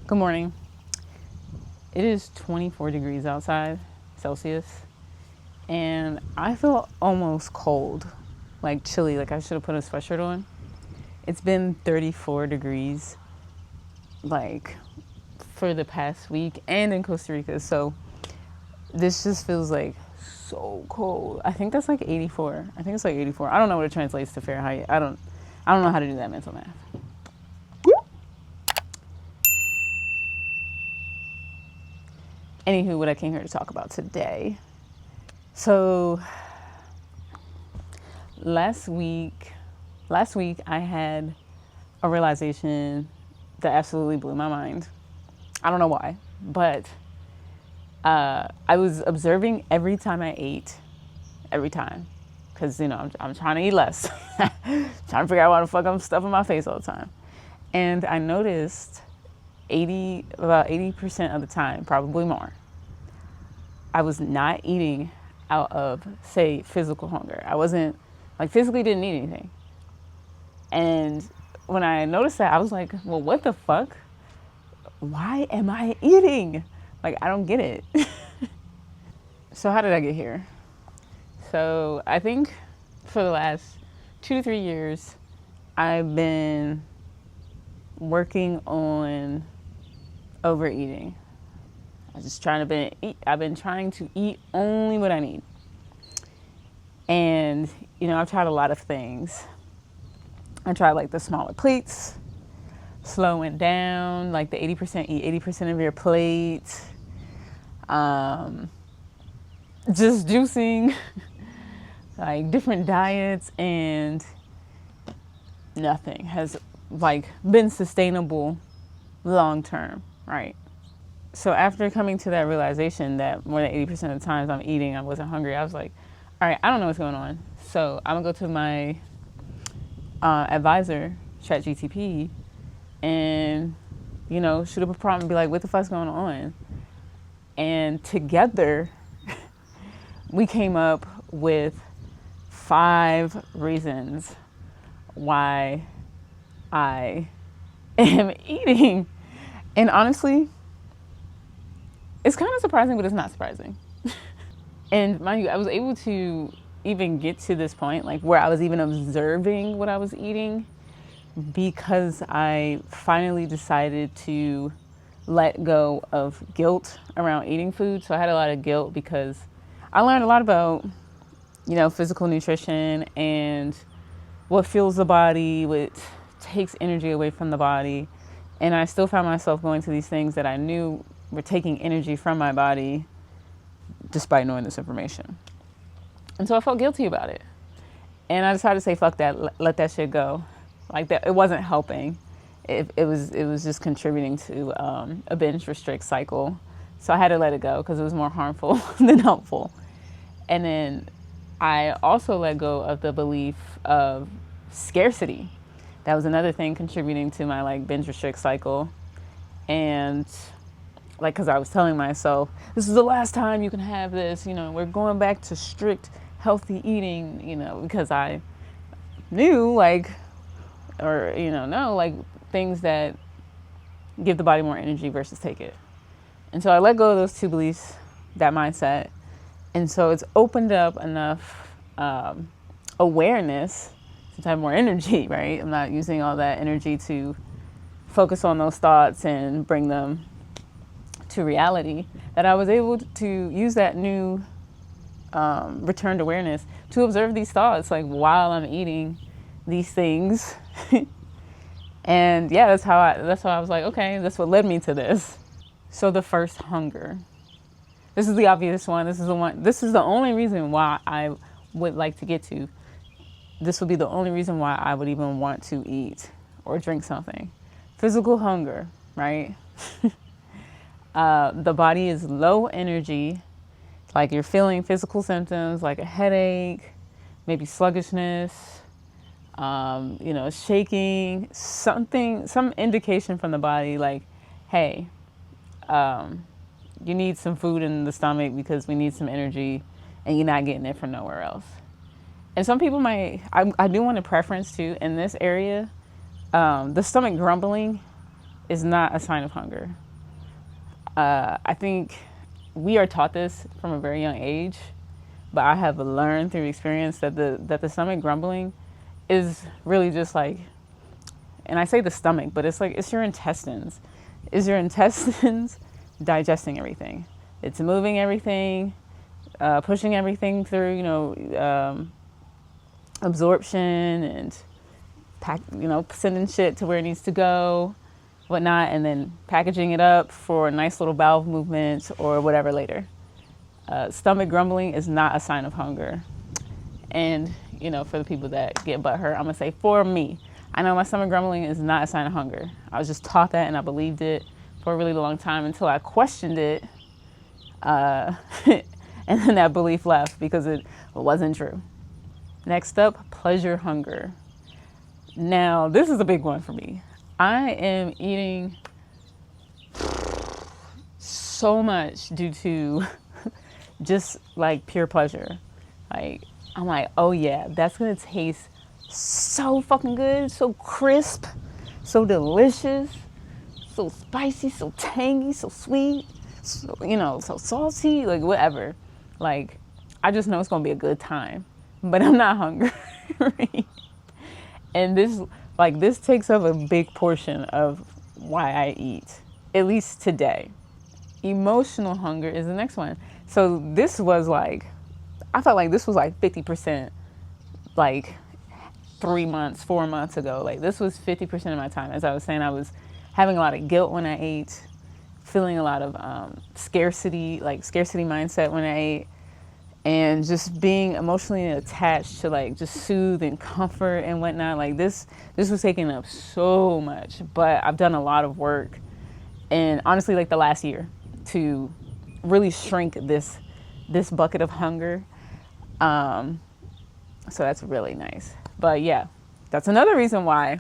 Good morning. It is 24 degrees outside, Celsius, and I feel almost cold, like chilly, like I should have put a sweatshirt on. It's been 34 degrees, like for the past week and in Costa Rica, so this just feels like so cold. I think that's like 84. I think it's like 84. I don't know what it translates to Fahrenheit. I don't know how to do that mental math. Anywho, what I came here to talk about today. So last week, I had a realization that absolutely blew my mind. I don't know why, but I was observing every time I ate, every time, because I'm trying to eat less, trying to figure out why the fuck I'm stuffing my face all the time, and I noticed about 80% of the time, probably more, I was not eating out of, say, physical hunger. I wasn't, like, physically didn't need anything. And when I noticed that, I was like, well, what the fuck? Why am I eating? Like, I don't get it. So how did I get here? So I think for the last 2 to 3 years, I've been working on overeating. I've been trying to eat only what I need. And, I've tried a lot of things. I tried like the smaller plates, slowing down, like the 80% eat 80% of your plate, just juicing, like different diets, and nothing has like been sustainable long term, right? So after coming to that realization that more than 80% of the times I'm eating, I wasn't hungry, I was like, all right, I don't know what's going on. So I'm gonna go to my advisor, ChatGTP, and shoot up a prompt and be like, what the fuck's going on? And together we came up with 5 reasons why I am eating. And honestly, it's kind of surprising, but it's not surprising. And mind you, I was able to even get to this point, like where I was even observing what I was eating, because I finally decided to let go of guilt around eating food. So I had a lot of guilt because I learned a lot about, physical nutrition and what fuels the body, what takes energy away from the body. And I still found myself going to these things that I knew were taking energy from my body despite knowing this information. And so I felt guilty about it. And I decided to say, fuck that, let that shit go. Like that, it wasn't helping. It was just contributing to a binge restrict cycle. So I had to let it go because it was more harmful than helpful. And then I also let go of the belief of scarcity. That was another thing contributing to my like binge restrict cycle. And like, because I was telling myself, this is the last time you can have this, we're going back to strict healthy eating, because I knew like things that give the body more energy versus take it. And so I let go of those 2 beliefs, that mindset. And so it's opened up enough awareness to have more energy, right? I'm not using all that energy to focus on those thoughts and bring them to reality, that I was able to use that new returned awareness to observe these thoughts, like while I'm eating these things. And yeah, that's how I was like, okay, that's what led me to this. So the first, hunger. This is the obvious one. This is the only reason why I would like to get to. This would be the only reason why I would even want to eat or drink something. Physical hunger, right? The body is low energy, like you're feeling physical symptoms like a headache, maybe sluggishness, shaking, some indication from the body like, hey, you need some food in the stomach because we need some energy and you're not getting it from nowhere else. And some people I do want to preference too, in this area, the stomach grumbling is not a sign of hunger. I think we are taught this from a very young age, but I have learned through experience that the stomach grumbling is really just like, and I say the stomach, but it's like it's your intestines. Is your intestines digesting everything? It's moving everything, pushing everything through, absorption and sending shit to where it needs to go, whatnot, and then packaging it up for a nice little bowel movement or whatever later. Stomach grumbling is not a sign of hunger. And, for the people that get butthurt, I'm gonna say for me, I know my stomach grumbling is not a sign of hunger. I was just taught that and I believed it for a really long time until I questioned it. And then that belief left because it wasn't true. Next up, pleasure hunger. Now, this is a big one for me. I am eating so much due to just like pure pleasure. Like, I'm like, oh yeah, that's gonna taste so fucking good, so crisp, so delicious, so spicy, so tangy, so sweet, so, so salty, like whatever. Like, I just know it's gonna be a good time, but I'm not hungry. And this takes up a big portion of why I eat, at least today. Emotional hunger is the next one. So this was like, I felt like this was like 50%, like 3 months, 4 months ago. Like this was 50% of my time. As I was saying, I was having a lot of guilt when I ate, feeling a lot of scarcity mindset when I ate, and just being emotionally attached to like just soothe and comfort and whatnot. Like this was taking up so much, but I've done a lot of work, and honestly, like the last year, to really shrink this bucket of hunger. So that's really nice. But yeah, that's another reason why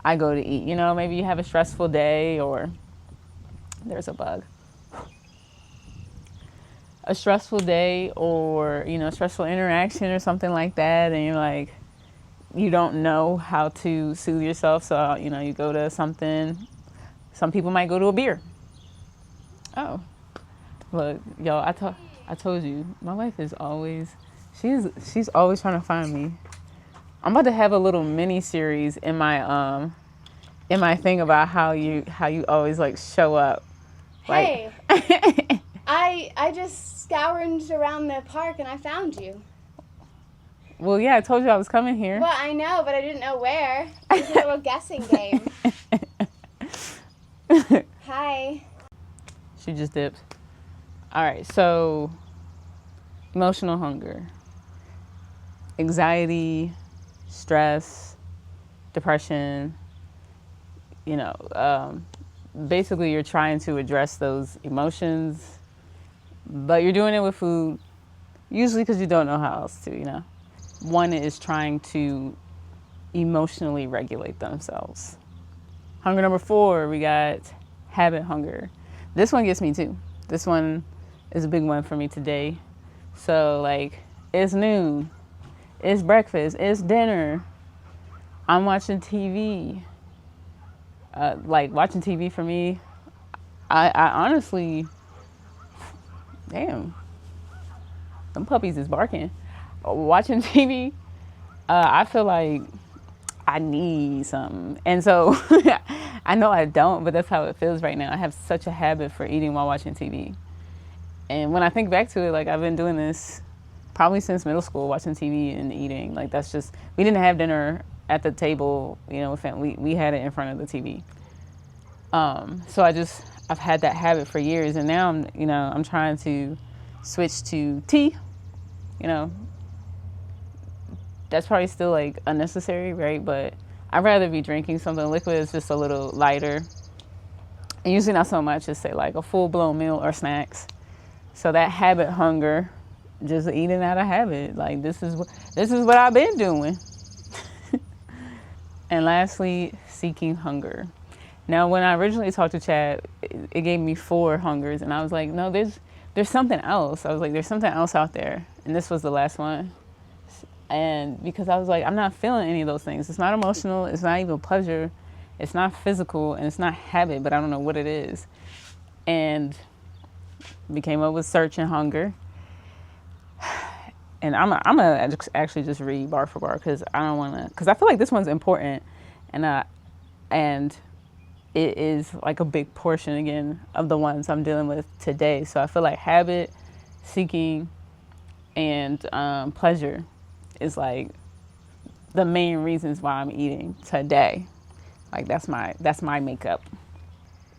I go to eat. Maybe you have a stressful day, or there's a bug. A stressful day, or stressful interaction or something like that, and you're like, you don't know how to soothe yourself, so you go to something. Some people might go to a beer. Oh, look, yo, I told you, my wife is always, she's always trying to find me. I'm about to have a little mini series in my thing about how you always like show up. Hey, I just scoured around the park and I found you. Well, yeah, I told you I was coming here. Well, I know, but I didn't know where. It's a little guessing game. Hi. She just dipped. All right, so emotional hunger, anxiety, stress, depression, basically you're trying to address those emotions, but you're doing it with food, usually because you don't know how else to. One is trying to emotionally regulate themselves. Hunger number 4, we got habit hunger. This one gets me too. This one is a big one for me today. So like, it's noon, it's breakfast, it's dinner, I'm watching TV. Like watching TV for me, I honestly, damn, them puppies is barking. Watching TV, I feel like I need something. And so I know I don't, but that's how it feels right now. I have such a habit for eating while watching TV. And when I think back to it, like I've been doing this probably since middle school, watching TV and eating. Like that's just, we didn't have dinner at the table, with family. We had it in front of the TV. So I've had that habit for years, and now I'm trying to switch to tea. That's probably still like unnecessary, right? But I'd rather be drinking something liquid. It's just a little lighter, and usually not so much as say like a full-blown meal or snacks. So that habit hunger, just eating out of habit. Like this is what I've been doing. And lastly, seeking hunger. Now, when I originally talked to Chad, it gave me 4 hungers, and I was like, no, there's something else. I was like, there's something else out there, and this was the last one. And because I was like, I'm not feeling any of those things. It's not emotional. It's not even pleasure. It's not physical and it's not habit, but I don't know what it is. And we came up with search and hunger. And I'm gonna actually just read bar for bar because I don't want to, because I feel like this one's important, and it is like a big portion again of the ones I'm dealing with today. So I feel like habit, seeking, and pleasure is like the main reasons why I'm eating today. Like that's my makeup.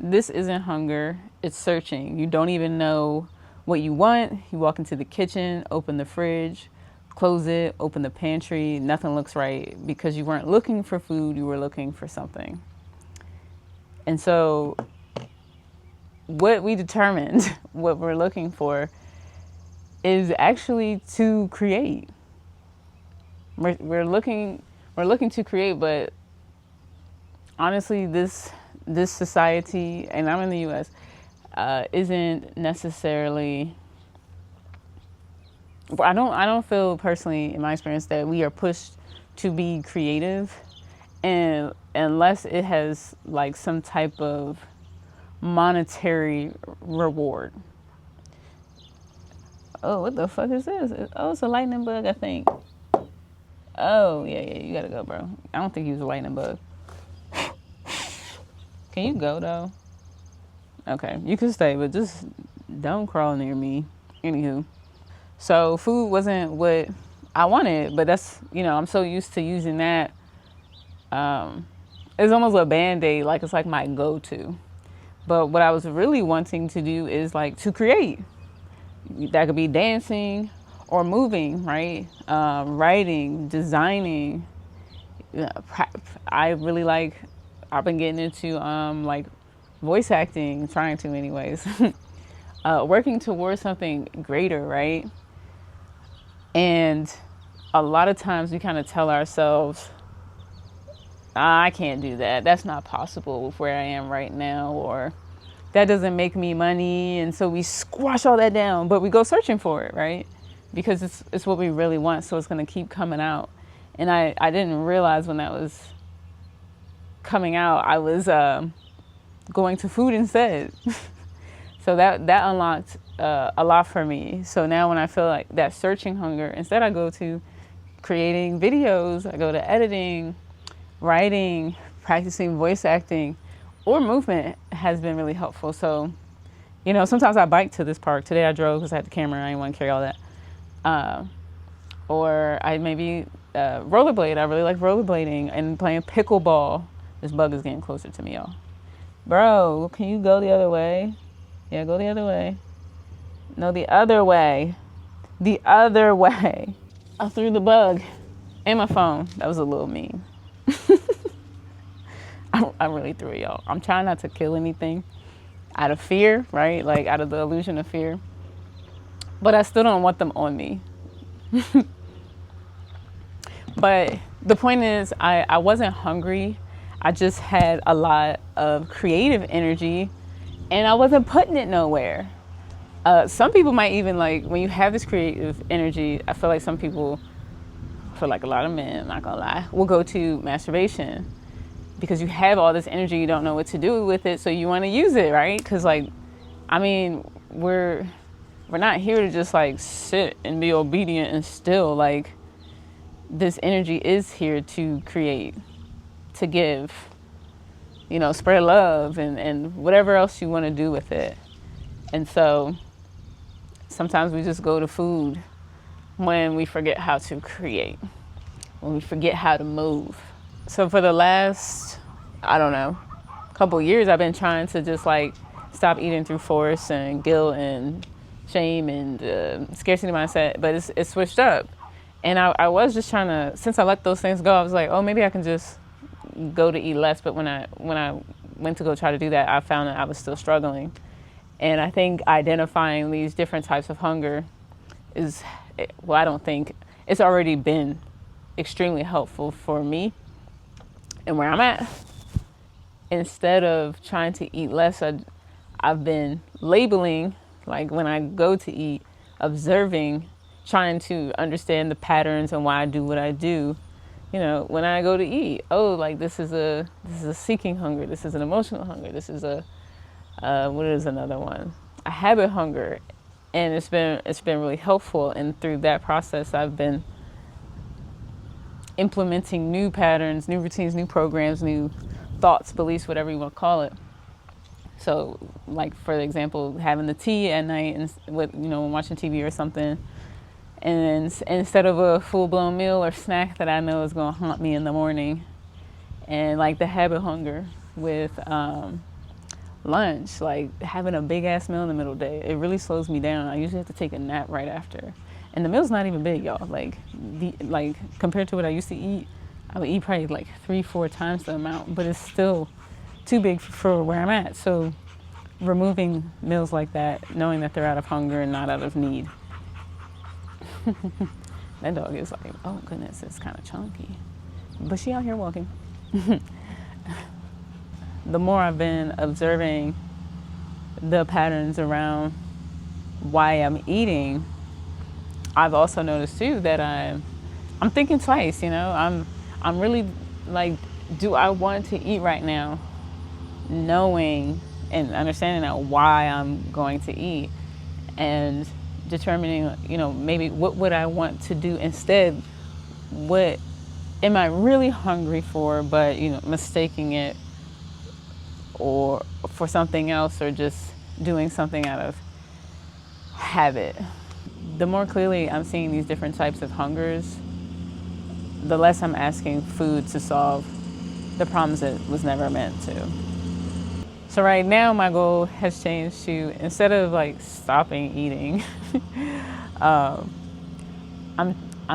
This isn't hunger, it's searching. You don't even know what you want. You walk into the kitchen, open the fridge, close it, open the pantry, nothing looks right because you weren't looking for food, you were looking for something. And so what we determined, what we're looking for, is actually to create. We're looking to create, but honestly, this society, and I'm in the U.S., isn't necessarily. I don't feel personally, in my experience, that we are pushed to be creative, and unless it has like some type of monetary reward. Oh, what the fuck is this? Oh, it's a lightning bug, I think. Oh, yeah, you gotta go, bro. I don't think he was a lightning bug. Can you go, though? Okay, you can stay, but just don't crawl near me. Anywho. So food wasn't what I wanted, but that's, I'm so used to using that. It's almost a Band-Aid, like it's like my go-to. But what I was really wanting to do is like to create. That could be dancing or moving, right? Writing, designing. I've been getting into like voice acting, trying to anyways. Working towards something greater, right? And a lot of times we kind of tell ourselves, I can't do that. That's not possible with where I am right now, or that doesn't make me money. And so we squash all that down, but we go searching for it, right? Because it's what we really want. So it's going to keep coming out. And I didn't realize when that was coming out, I was going to food instead. So that unlocked a lot for me. So now when I feel like that searching hunger, instead I go to creating videos, I go to editing, writing, practicing voice acting, or movement has been really helpful. So, sometimes I bike to this park. Today I drove because I had the camera. I didn't want to carry all that. Or I maybe rollerblade. I really like rollerblading and playing pickleball. This bug is getting closer to me, y'all. Bro, can you go the other way? Yeah, go the other way. No, the other way. The other way. I threw the bug and my phone. That was a little mean. I really threw it, y'all. I'm trying not to kill anything out of fear, right? Like out of the illusion of fear. But I still don't want them on me. But the point is, I wasn't hungry. I just had a lot of creative energy and I wasn't putting it nowhere. Some people might even like, when you have this creative energy, I feel like some people, a lot of men, I'm not gonna lie, will go to masturbation because you have all this energy, you don't know what to do with it, so you want to use it, right? Because we're not here to just like sit and be obedient and still. Like, this energy is here to create, to give, spread love and whatever else you want to do with it. And so sometimes we just go to food when we forget how to create, when we forget how to move. So for the last, couple years, I've been trying to just like stop eating through force and guilt and shame and scarcity mindset, but it's switched up. And I was just trying to, since I let those things go, I was like, oh, maybe I can just go to eat less. But when I went to go try to do that, I found that I was still struggling. And I think identifying these different types of hunger I don't think, it's already been extremely helpful for me and where I'm at. Instead of trying to eat less, I've been labeling, like when I go to eat, observing, trying to understand the patterns and why I do what I do, You know, when I go to eat, oh, like this is a seeking hunger. This is an emotional hunger. This is a what is another one? A habit hunger, and it's been really helpful. And through that process, I've been implementing new patterns, new routines, new programs, new thoughts, beliefs, whatever you want to call it. So, like for example, having the tea at night and with when watching TV or something, and instead of a full blown meal or snack that I know is going to haunt me in the morning, and like the habit hunger with lunch, like having a big ass meal in the middle of the day, it really slows me down. I usually have to take a nap right after, and the meal's not even big, y'all. Like compared to what I used to eat, I would eat probably like 3-4 times the amount, but it's still too big for where I'm at. So removing meals like that, knowing that they're out of hunger and not out of need. That dog is like, oh goodness, it's kind of chunky, but she out here walking. The more I've been observing the patterns around why I'm eating, I've also noticed too that I'm thinking twice. I'm really like, do I want to eat right now, knowing and understanding that why I'm going to eat, and determining, maybe what would I want to do instead? What am I really hungry for, but mistaking it or for something else, or just doing something out of habit. The more clearly I'm seeing these different types of hungers, the less I'm asking food to solve the problems it was never meant to. So right now my goal has changed to, instead of like stopping eating, I'm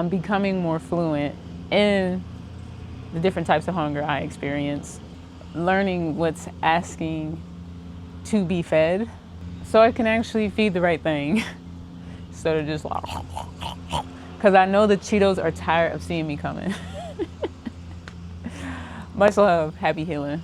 becoming more fluent in the different types of hunger I experience, learning what's asking to be fed, so I can actually feed the right thing instead of just like, because I know the Cheetos are tired of seeing me coming. Much love, happy healing.